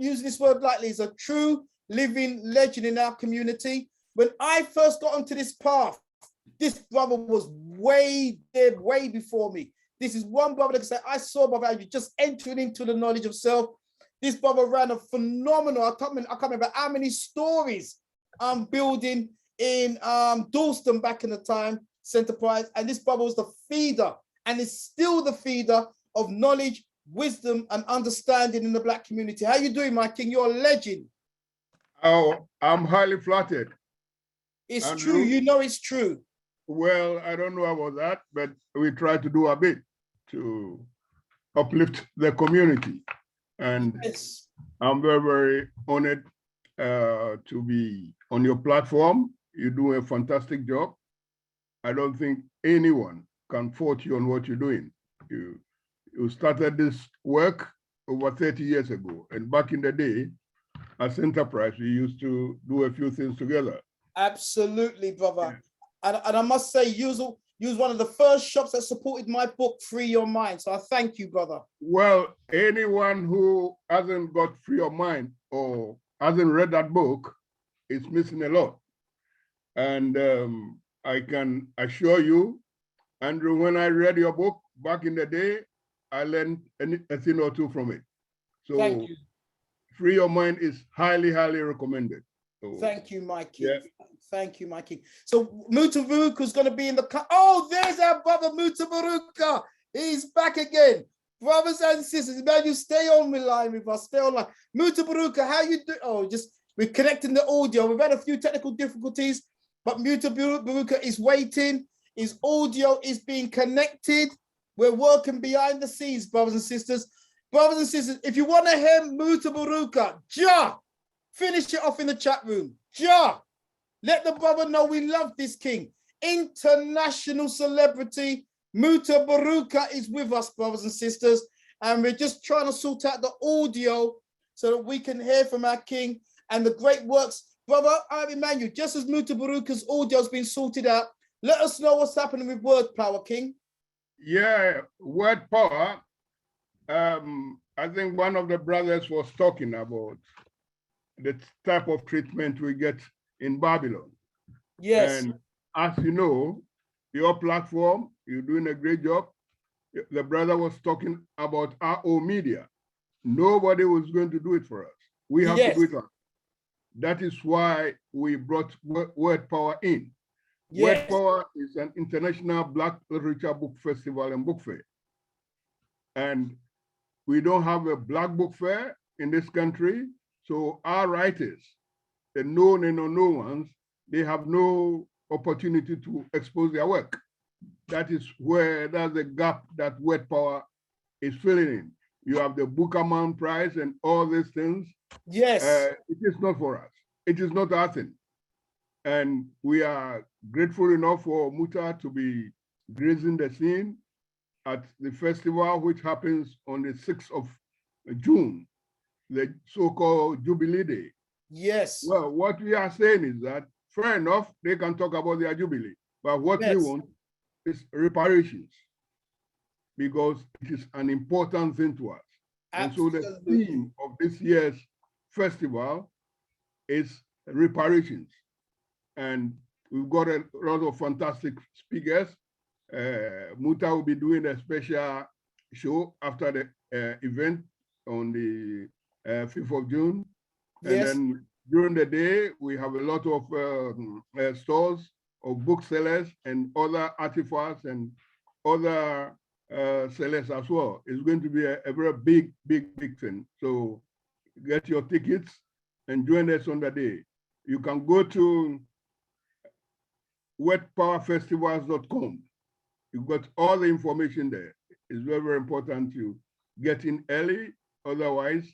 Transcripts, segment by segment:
using this word lightly, is a true living legend in our community. When I first got onto this path, this brother was way there, way before me. This is one brother that can say, I saw Brother Andrew just entering into the knowledge of self. This brother ran a phenomenal, I can't remember how many stories building in Dalston back in the time, Centerprise. And this brother was the feeder and is still the feeder of knowledge, wisdom, and understanding in the Black community. How you doing, my king? You're a legend. Oh, I'm highly flattered. It's Andrew, true. You know it's true. Well, I don't know about that, but we try to do a bit to uplift the community. And Yes. I'm very, very honored to be on your platform. You do a fantastic job. I don't think anyone can fault you on what you're doing. You started this work over 30 years ago. And back in the day, as Enterprise, we used to do a few things together. Absolutely, brother. Yeah. And I must say, you was one of the first shops that supported my book, Free Your Mind. So I thank you, brother. Well, anyone who hasn't got Free Your Mind or hasn't read that book is missing a lot. And I can assure you, Andrew, when I read your book back in the day, I learned a thing or two from it. So thank you. Free Your Mind is highly, highly recommended. So, thank you, my king. yeah. Thank you, my king. So Mutabaruka is going to be in the... Oh, there's our brother Mutabaruka. He's back again. Brothers and sisters, man, you stay on the line with us. Stay online. Mutabaruka, how you do? Oh, we're connecting the audio. We've had a few technical difficulties, but Mutabaruka is waiting. His audio is being connected. We're working behind the scenes, brothers and sisters. Brothers and sisters, if you want to hear Mutabaruka, finish it off in the chat room. Let the brother know we love this king. International celebrity Mutabaruka is with us, brothers and sisters. And we're just trying to sort out the audio so that we can hear from our king and the great works. Brother, I remind you, just as Mutabaruka's audio has been sorted out, let us know what's happening with word power, king. Yeah, word power. I think one of the brothers was talking about the type of treatment we get in Babylon. Yes. And as you know, your platform, you're doing a great job. The brother was talking about our own media. Nobody was going to do it for us. We have to do it. That is why we brought Word Power in. Word Power is an international Black literature book festival and book fair. And we don't have a Black book fair in this country. So our writers, the known and unknown ones, they have no opportunity to expose their work. That is where there's a gap that Word Power is filling in. You have the Bookerman Prize and all these things. Yes. It is not for us. It is not our thing. And we are grateful enough for Muta to be gracing the scene at the festival, which happens on the 6th of June, the so-called Jubilee Day. Yes. Well, what we are saying is that, fair enough, they can talk about their Jubilee, but what we want is reparations, because it is an important thing to us. Absolutely. And so the theme of this year's festival is reparations. And we've got a lot of fantastic speakers. Muta will be doing a special show after the event on the 5th of June. And then during the day, we have a lot of stores of booksellers and other artifacts and other sellers as well. It's going to be a very big, big, big thing. So get your tickets and join us on the day. You can go to wetpowerfestivals.com. You've got all the information there. It's very, very important to get in early. Otherwise,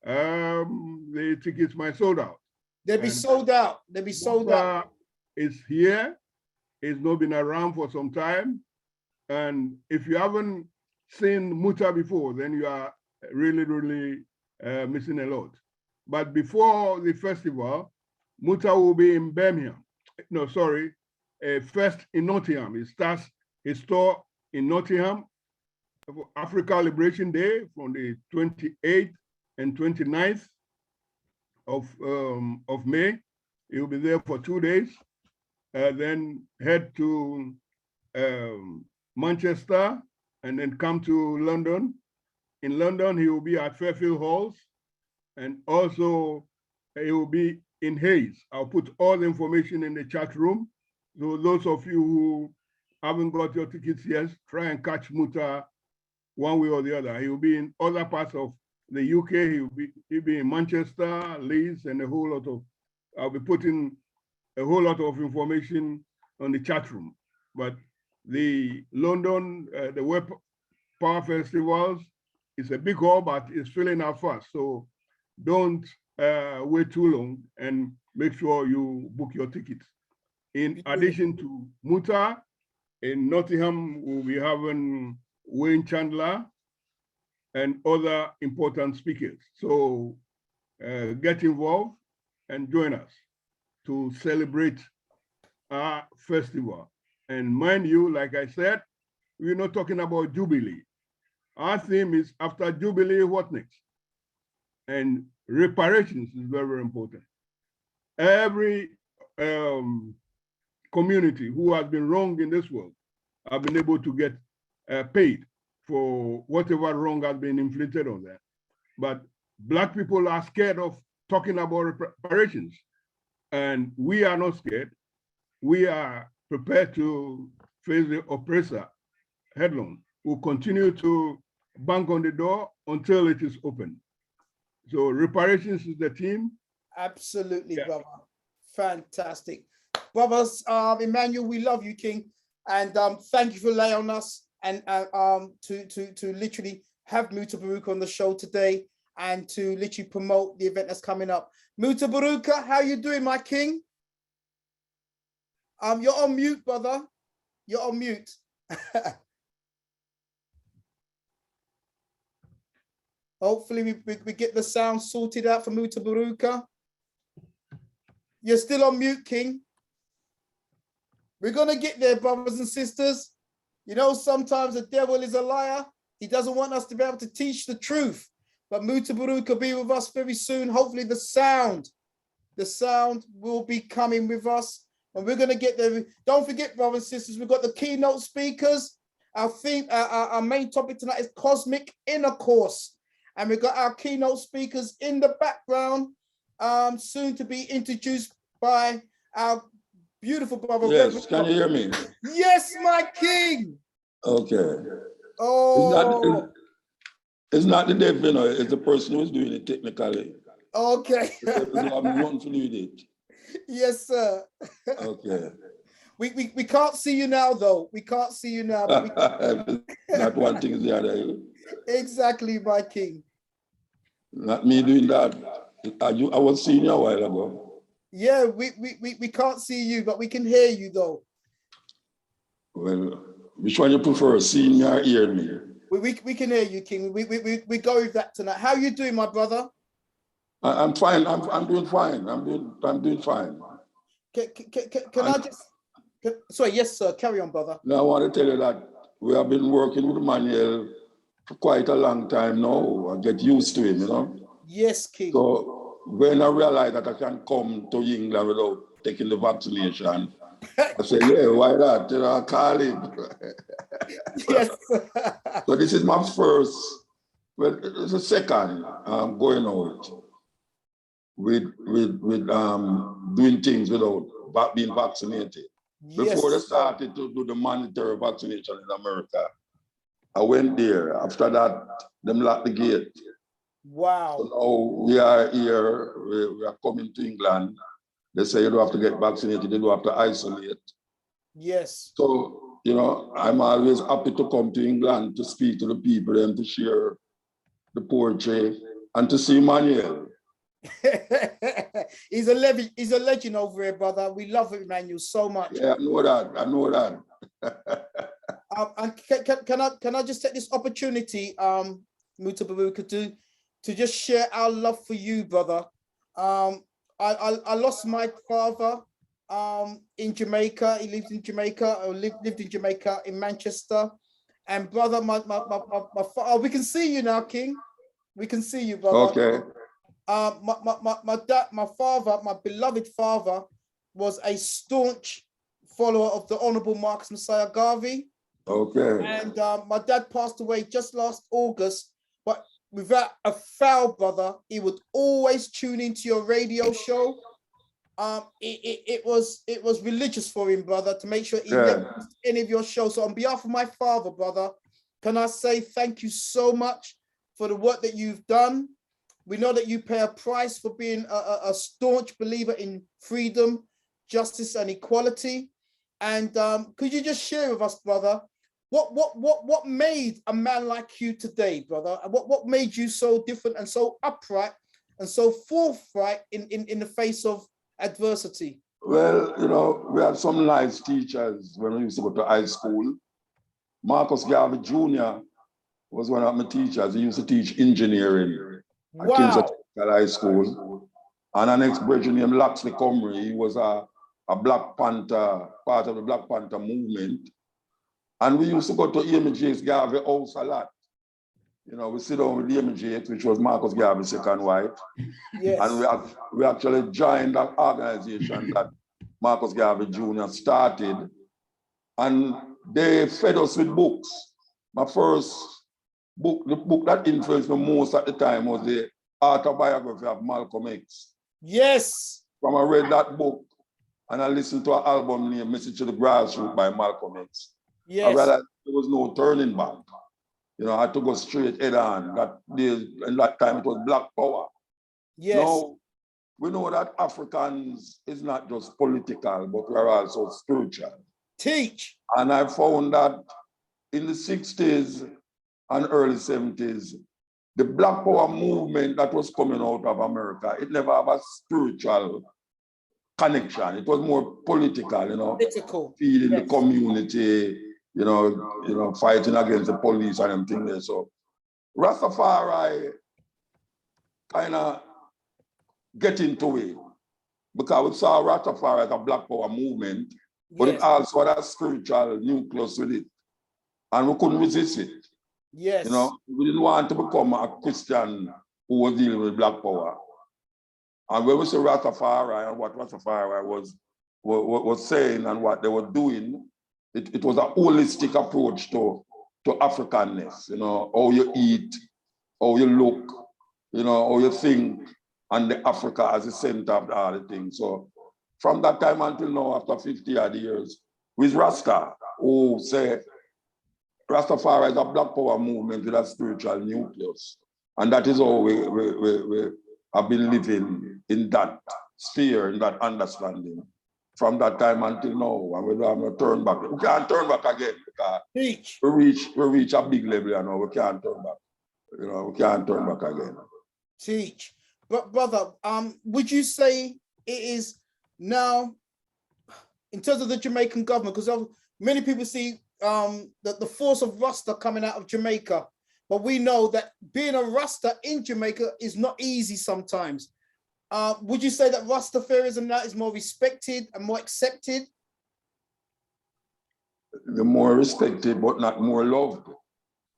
the tickets might sold out. They'll be sold out. They'll be sold out. It's here. It's not been around for some time. And if you haven't seen Muta before, then you are really, really missing a lot. But before the festival, Muta will be in Birmingham. No, sorry, first in Nottingham. It starts his store in Nottingham, Africa Liberation Day from the 28th and 29th of May. He'll be there for 2 days, then head to Manchester, and then come to London. In London, he will be at Fairfield Halls, and also he will be in Hayes. I'll put all the information in the chat room. So those of you who haven't got your tickets yet, try and catch Muta one way or the other. He will be in other parts of the UK. He'll be in Manchester, Leeds, and a whole lot of, I'll be putting a whole lot of information on the chat room. But the London, the Web Power Festivals is a big hall, but it's filling up fast. So don't wait too long and make sure you book your tickets. In addition to Muta, in Nottingham, we'll be having Wayne Chandler and other important speakers. So get involved and join us to celebrate our festival. And mind you, like I said, we're not talking about Jubilee. Our theme is after Jubilee, what next? And reparations is very, very important. Every community who has been wronged in this world have been able to get paid for whatever wrong has been inflicted on them. But Black people are scared of talking about reparations. And we are not scared. We are prepared to face the oppressor headlong. We'll continue to bang on the door until it is open. So reparations is the theme. Absolutely, brother. Fantastic. Brothers, Emmanuel, we love you, King. And thank you for laying on us and to literally have Mutabaruka on the show today and to literally promote the event that's coming up. Mutabaruka, how you doing, my king? You're on mute, brother. You're on mute. Hopefully we get the sound sorted out for Mutabaruka. You're still on mute, King. We're going to get there, brothers and sisters. You know, sometimes the devil is a liar. He doesn't want us to be able to teach the truth. But Mutabaruka will be with us very soon. Hopefully the sound will be coming with us. And we're going to get there. Don't forget, brothers and sisters, we've got the keynote speakers. Our theme, our main topic tonight is cosmic intercourse. And we've got our keynote speakers in the background, soon to be introduced by our beautiful brother. Yes, can you hear me? Yes, my king. Okay. Oh. It's not the devil, you know, it's the person who's doing it technically. Okay. The devil have nothing to do with it. Yes, sir. Okay. We can't see you now, though. We can't see you now. But not one thing is the other. Exactly, my king. Not me doing that. I was seeing you a while ago. Yeah, we can't see you, but we can hear you, though. Well, which one you prefer, seeing me or hearing me? We can hear you, King. We go with that tonight. How are you doing, my brother? I'm fine. I'm doing fine. I'm doing fine. Can I just? Sorry, yes, sir. Carry on, brother. Now I want to tell you that we have been working with Manuel for quite a long time now. I get used to him, you know. Yes, King. So when I realized that I can come to England without taking the vaccination, I said, yeah, why not? You know, I call him. Yes. So this is my first, well, it's the second going out with doing things without being vaccinated. Yes. Before they started to do the mandatory vaccination in America, I went there. After that, them locked the gate. Wow. So now we are here, we are coming to England. They say you don't have to get vaccinated, you don't have to isolate. Yes. So, you know, I'm always happy to come to England to speak to the people and to share the poetry and to see Manuel. He's a legend over here, brother. We love Emmanuel so much. Yeah, I know that. And can I just take this opportunity, Mutabaruka, to just share our love for you, brother. I lost my father in Jamaica. He lived in Jamaica, or lived in Jamaica in Manchester. And brother, my father, we can see you now, King. We can see you, brother. Okay. My dad, my father, my beloved father, was a staunch follower of the Honorable Marcus Messiah Garvey. Okay. And my dad passed away just last August, but without a foul, brother, he would always tune into your radio show. It was religious for him, brother, to make sure he never missed any of your shows. So on behalf of my father, brother, can I say thank you so much for the work that you've done. We know that you pay a price for being a staunch believer in freedom, justice, and equality. And could you just share with us, brother, what made a man like you today, brother? And what made you so different and so upright and so forthright in the face of adversity? Well, you know, we had some nice teachers when we used to go to high school. Marcus Garvey Jr. was one of my teachers. He used to teach engineering at King's High School. And our next brother named Loxley Comrie, he was a Black Panther, part of the Black Panther movement. And we used to go to Amy Garvey house a lot. You know, we sit down with Amy J, which was Marcus Garvey's second wife. Yes. And we actually joined that organization that Marcus Garvey Jr. started. And they fed us with books. My first book, the book that influenced me most at the time was the autobiography of Malcolm X. Yes. From I read that book and I listened to an album named Message to the Grassroots by Malcolm X. Yes. I realized there was no turning back. You know, I had to go straight head on. In that time, it was Black Power. Yes. Now, we know that Africans is not just political, but we are also spiritual. Teach. And I found that in the 60s and early 70s, the Black Power movement that was coming out of America, it never had a spiritual connection. It was more political, you know, political. feeding the community, you know, fighting against the police and everything there. So Rastafari kind of get into it because we saw Rastafari as a Black Power movement, but it also had a spiritual nucleus with it. And we couldn't resist it. Yes. You know, we didn't want to become a Christian who was dealing with Black Power. And when we say Rastafari and what Rastafari was saying and what they were doing, it was a holistic approach to Africanness, you know, how you eat, how you look, you know, how you think, and the Africa as the center of all the things. So from that time until now, after 50 odd years, with Rasta, who say Rastafari is a Black Power movement with a spiritual nucleus. And that is how we have been living in that sphere, in that understanding. From that time until now, and we don't have no turn back. We can't turn back again because we reach a big level, you know, we can't turn back. You know, we can't turn back again. Teach. But brother, would you say it is now, in terms of the Jamaican government, because many people see the force of Rasta coming out of Jamaica, but we know that being a Rasta in Jamaica is not easy sometimes. Would you say that Rastafarism now is more respected and more accepted? The more respected, but not more loved.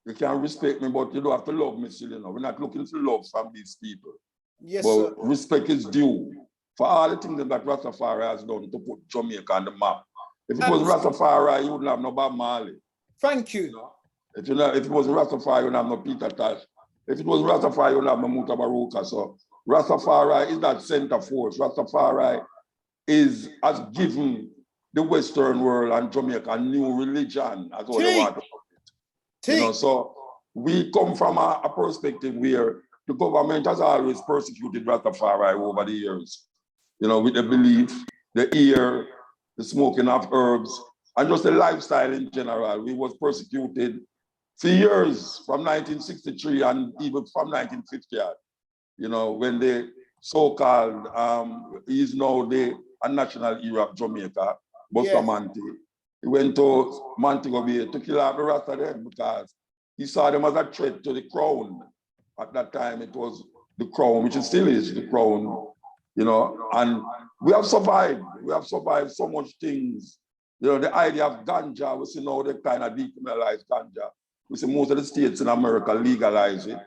You can respect me, but you don't have to love me still, you know. We're not looking for love from these people. Yes, but sir. Respect is due for all the things that Rastafari has done to put Jamaica on the map. If it was Rastafari, you wouldn't have no Bob Marley. Thank you. You know? If it was Rastafari, you wouldn't have no Peter Tosh. If it was Rastafari, you wouldn't have no Mutabaruka. So Rastafari is that center force. Rastafari has given the Western world and Jamaica a new religion, as all they want to put it. You know, so we come from a perspective where the government has always persecuted Rastafari over the years. You know, with the belief, the ear, the smoking of herbs, and just the lifestyle in general. We was persecuted for years from 1963 and even from 1950. You know, when the so-called, is now the national hero of Jamaica, Bustamante. He went to Montego Bay to kill off the Rasta then because he saw them as a threat to the crown. At that time, it was the crown, which it still is the crown, you know, and we have survived. We have survived so much things. You know, the idea of ganja, we see now they kind of decriminalize ganja. We see most of the states in America legalize it.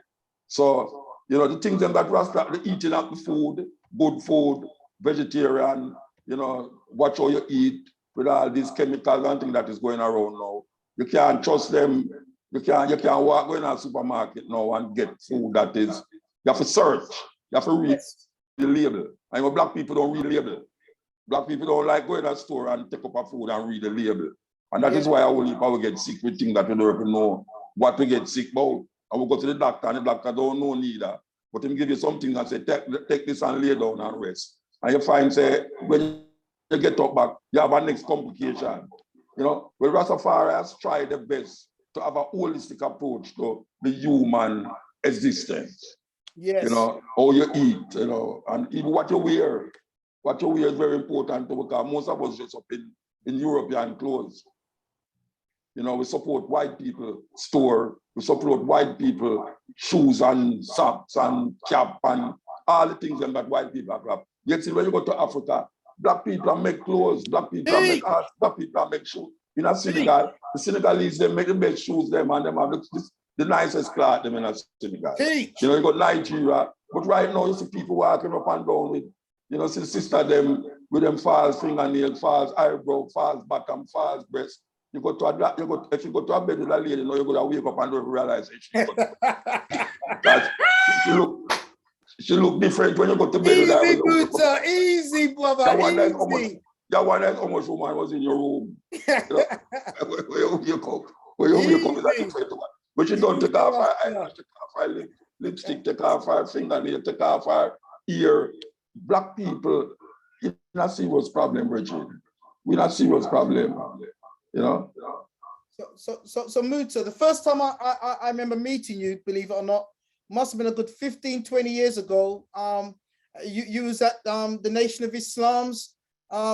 So You know, the things them that Rasta, the eating up the food, good food, vegetarian, you know, watch how you eat with all these chemicals and things that is going around now. You can't trust them. You can't walk going to a supermarket now and get food that is, you have to search, you have to read the label. And you know, black people don't read the label. Black people don't like going to a store and take up a food and read the label. And that is why I will get sick with things that we don't even know what we get sick about. And we go to the doctor and the doctor don't know neither. But him give you something and say, take this and lay down and rest. And you find, say, when you get up back, you have a next complication. You know, well, Rastafari has tried the best to have a holistic approach to the human existence. Yes. You know, how you eat, you know, and even what you wear. What you wear is very important too, because most of us dress up in European clothes. You know, we support white people store, we support white people shoes and socks and cap and all the things that white people have. Yet see, when you go to Africa, black people make clothes, black people make art, black people make shoes. In Senegal, the Senegalese, they make the best shoes, them and them have the nicest cloth them in Senegal. You know, you got Nigeria, but right now you see people walking up and down with, you know, see sister them with them false fingernail, false eyebrow, false bottom, false breast. If you go to a bed with a lady, you know, you're going to wake up and realize that she look different when you go to bed with her. Easy, Buta, easy, brother, easy. That one is how much woman was in your room. You know, where you come with that different one. But she don't take off her eyelash, take off her lipstick, take off her fingernail, take off her ear. Black people, it's not a serious problem, Richard. We're not a serious problem, you know. So Muta, the first time I remember meeting you, believe it or not, must have been a good 15, 20 years ago. You was at the Nation of Islam's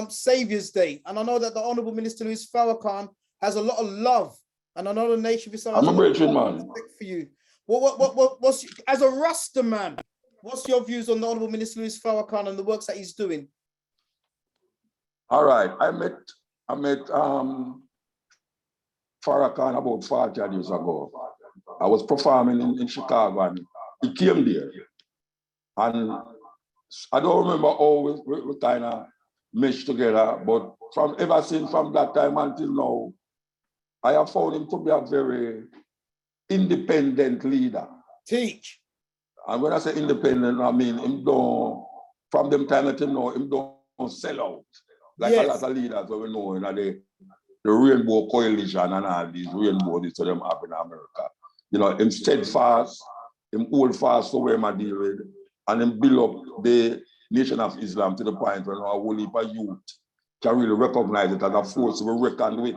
Savior's Day. And I know that the Honorable Minister Louis Farrakhan has a lot of love. And I know the Nation of Islam has I'm a Richard man. Respect for you. What's, as a Rasta man, what's your views on the Honorable Minister Louis Farrakhan and the works that he's doing? All right, I met Farrakhan about 40 years ago. I was performing in Chicago and he came there. And I don't remember how we kind of meshed together, but ever since from that time until now, I have found him to be a very independent leader. Teach. And when I say independent, I mean him don't, from them time that him know, him don't sell out. Like a lot of leaders that we know, you know, the Rainbow Coalition and all these rainbow this to them up in America. You know, him steadfast, him hold fast to where I deal with, and him build up the Nation of Islam to the point where a whole heap of youth can really recognize it as a force to be reckoned with.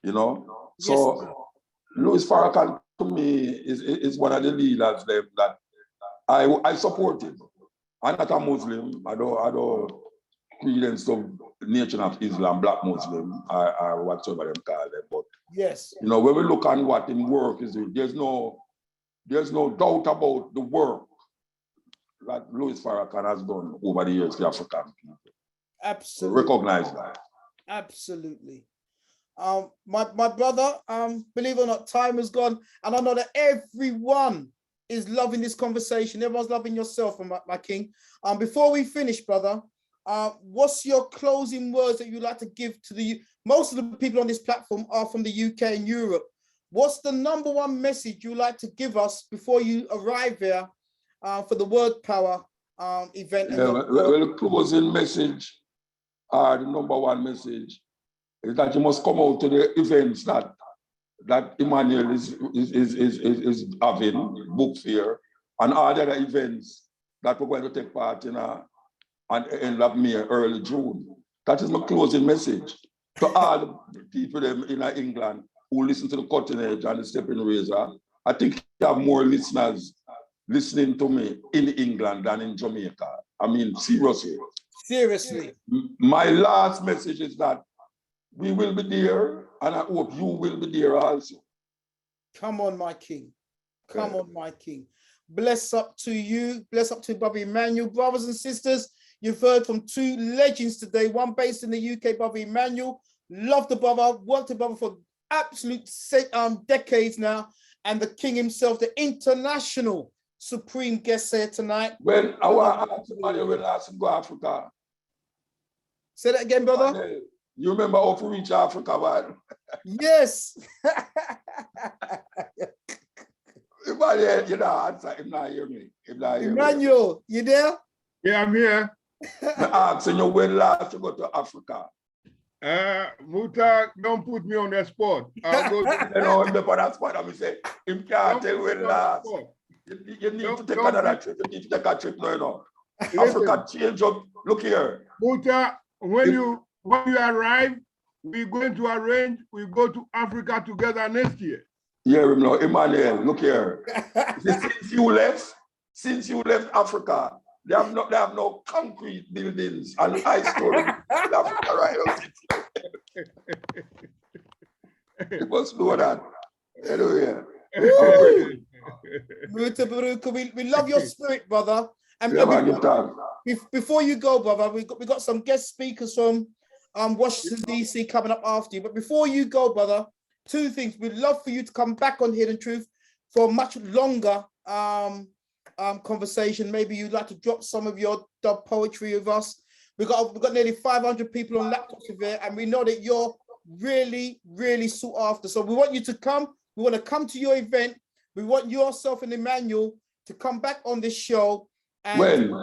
You know? Yes. So Louis Farrakhan to me is one of the leaders that I support him. I'm not a Muslim, I don't credence of Nation of Islam, Black Muslim, or whatever them call them. But yes, you know, when we look at what in work is doing, there's no doubt about the work that Louis Farrakhan has done over the years for African people. Absolutely. Recognize that. Absolutely. My brother, believe it or not, time has gone, and I know that everyone is loving this conversation. Everyone's loving yourself, my king. Before we finish, brother, what's your closing words that you'd like to give to most of the people on this platform are from the UK and Europe. What's the number one message you'd like to give us before you arrive there for the Word Power event? Well, the closing message, the number one message, is that you must come out to the events that Emmanuel is having, book fair, and all the other events that we're going to take part in at the end of May, early June. That is my closing message to all the people in England who listen to the Cutting Edge and the Stepping Razor. I think you have more listeners listening to me in England than in Jamaica. I mean, seriously. Seriously. My last message is that we will be there, and I hope you will be there also. Come on, my king. Come on, my king. Bless up to you. Bless up to Brother Emmanuel. Brothers and sisters, you've heard from two legends today, one based in the UK, Brother Emmanuel. Love the brother, worked the brother for absolute decades now, and the king himself, the international supreme guests here tonight. Well, I want to ask you when last go Africa. Say that again, brother. You remember how to reach Africa, man? Yes. Everybody, you know, answer. Him not hear me. Emmanuel, you there? Yeah, I'm here. Asking you when last you go to Africa. Muta, don't put me on that spot. I'll go to You know, him on that spot, and we say, him can't tell when last. You need to take another trip. You need to take a trip now, you know. Africa change up. Look here. Muta, when you arrive, we're going to arrange, we go to Africa together next year. Yeah, Emmanuel, look here. Since you left Africa, they have no concrete buildings and high story in Africa, right? You must know that. Anyway. Mutabaruka, we love your spirit, brother. And Yeah, man, before you go, brother, we got some guest speakers from Washington, D.C. coming up after you. But before you go, brother, two things. We'd love for you to come back on Hidden Truth for a much longer conversation. Maybe you'd like to drop some of your dub poetry with us. We've got nearly 500 people on laptops here, and we know that you're really, really sought after. So we want you to come. We want to come to your event. We want yourself and Emmanuel to come back on this show. And we'll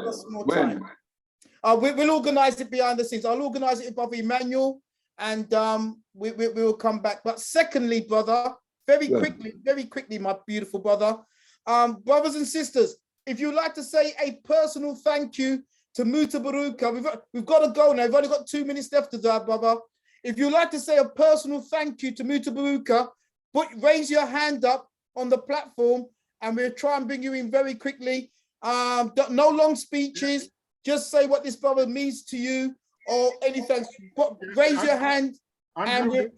organize it behind the scenes. I'll organize it with Brother Emmanuel, and we will come back. But secondly, brother, very quickly, my beautiful brother, brothers and sisters, if you'd like to say a personal thank you to Mutabaruka, we've got to go now. We've only got 2 minutes left to that, brother. If you'd like to say a personal thank you to Mutabaruka, raise your hand up on the platform, and we'll try and bring you in very quickly. No long speeches. Just say what this brother means to you or anything. Raise your hand. Andrew,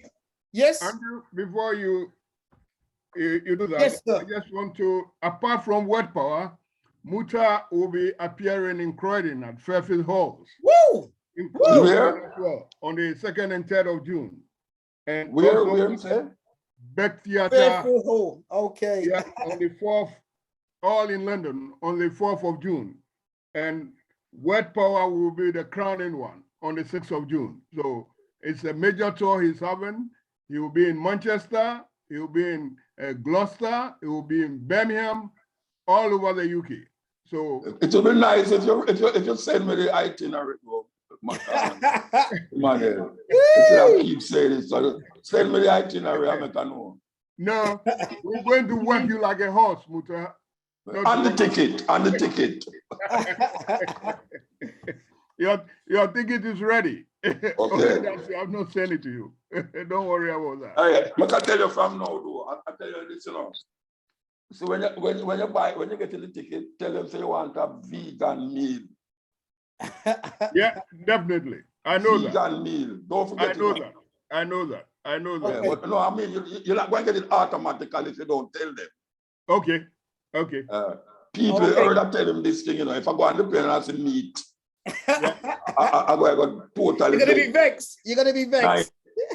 yes. Andrew, before you do that, yes, sir. I just want to, apart from word power, Muta will be appearing in Croydon at Fairfield Halls. Woo! Where? Well, on the 2nd and 3rd of June. And where you say? Beck Theatre. Fairfield Hall. Okay. Yeah, on the 4th, all in London, on the 4th of June. And Word Power will be the crowning one on the 6th of June. So it's a major tour he's having. He will be in Manchester, he will be in Gloucester, he will be in Birmingham, all over the UK. So it will be nice if you send me the itinerary. Man, I keep saying it. So send me the itinerary, I make a know. No, we're going to work you like a horse, Muta. And the ticket. Your ticket is ready. Okay. I've not sent it to you. Don't worry about that. I can tell you from now, though. I tell you this, you know. So when you get the ticket, tell them say you want a vegan meal. Yeah, definitely. I know vegan that. Vegan meal. Don't forget. I know that. Okay. But no, I mean you're not going to get it automatically if you don't tell them. Okay. People heard I tell them this thing, you know. If I go on the plane and I say meat, I go totally. You're gonna be vexed.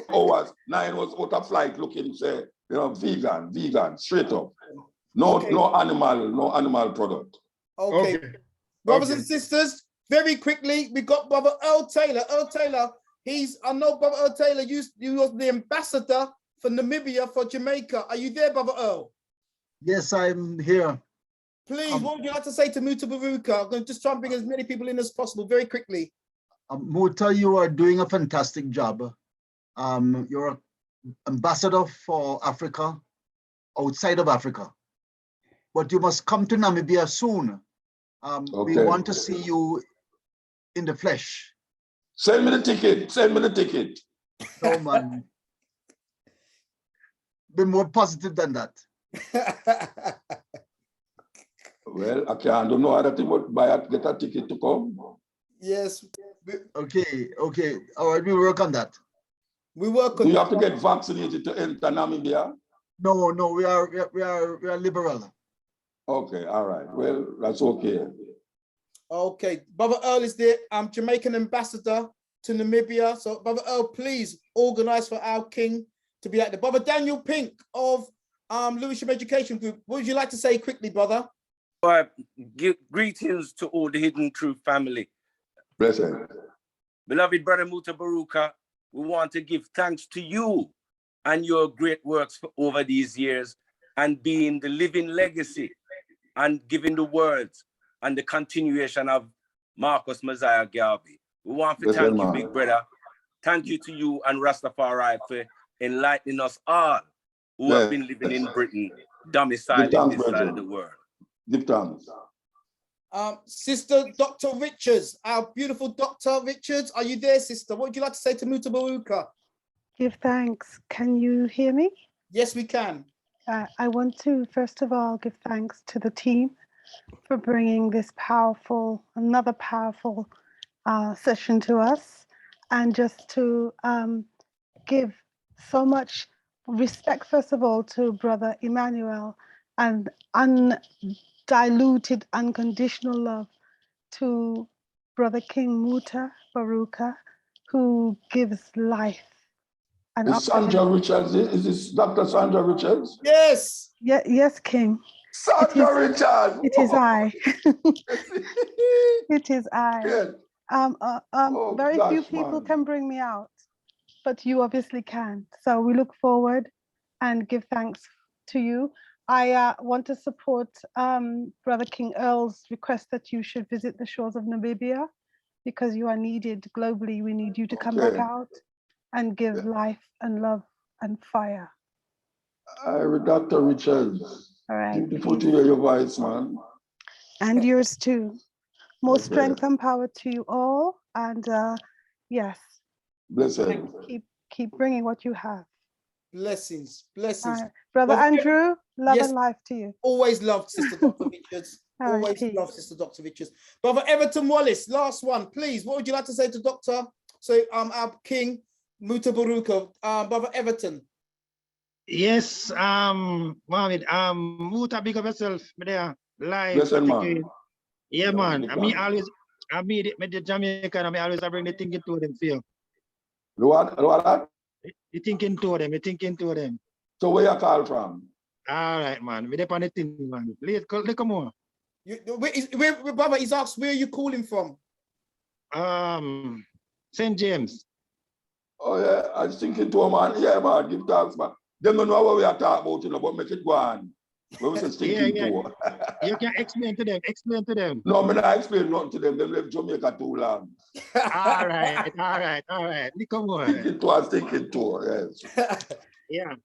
9 hours out of flight looking, say, you know, vegan, straight up. No animal product. Okay. Brothers and sisters, very quickly, we got Brother Earle Taylor. Earle Taylor, I know Brother Earle Taylor, you was the ambassador for Namibia for Jamaica. Are you there, Brother Earle? Yes, I'm here. Please, what would you like to say to Mutabaruka? I'm going to just try and bring as many people in as possible, very quickly. Muta, you are doing a fantastic job. You're an ambassador for Africa, outside of Africa. But you must come to Namibia soon. We want to see you in the flesh. Send me the ticket. No, man. Be more positive than that. Well, I can't do no other thing but get a ticket to come. Yes. Okay. All right, we work on that. Do you have to get vaccinated to enter Namibia? No, we are liberal. Okay, all right. Well, that's okay. Okay, Brother Earle is the Jamaican ambassador to Namibia. So, Brother Earle, please organize for our king to be at the Brother Daniel Pink of Lewisham Education Group. What would you like to say quickly, brother? Greetings to all the Hidden Truth family. Blessed. Beloved brother Mutabaruka, we want to give thanks to you and your great works over these years and being the living legacy and giving the words and the continuation of Marcus Messiah Garvey. We want to thank you, big brother. Thank you to you and Rastafari for enlightening us all who have been living in Britain, domiciled in this side of the world. Give thanks. Sister Dr. Richards, our beautiful Dr. Richards, are you there, sister? What would you like to say to Mutabaruka? Give thanks. Can you hear me? Yes, we can. I want to, first of all, give thanks to the team for bringing this another powerful session to us, and just to give so much respect, first of all, to Brother Emmanuel, and undiluted, unconditional love to Brother King Mutabaruka, who gives life. And is Sandra Richards, is this Dr. Sandra Richards? Yes. Yes, King. Sandra Richards. It is I. It is I. Good. Very few people can bring me out, but you obviously can. So we look forward and give thanks to you. I want to support Brother King Earle's request that you should visit the shores of Namibia, because you are needed globally. We need you to come back out and give life and love and fire. Dr. Richards. All right. Beautiful to hear your voice, man. And yours too. More strength and power to you all. And yes. Blessed. Keep bringing what you have. Blessings. Blessings. Brother Andrew, love and life to you. Always loved Sister Dr. Richards. Always loved Sister Dr. Richards. Brother Everton Wallace, last one, please. What would you like to say to Dr. Our King Mutabaruka, Brother Everton? Yes, Mohammed, Muta, big up yourself, me there, live. Listen, man. Yeah, man. I mean, always, I mean, the Jamaican, I mean, always I bring the thinking to them, feel. What? The thinking to them. So where you call from? All right, man. We depend on the thing, man. Come on. Brother, he's asked, where are you calling from? St. James. Oh, yeah, I was thinking to a man. Yeah, man, give thanks, man. They don't know what we are talking about, you know, but make it go on. What was thinking to? You can explain to them. No, I'm not explain nothing to them. They left Jamaica too long. All right. Come on. Thinking to, yes. Yeah.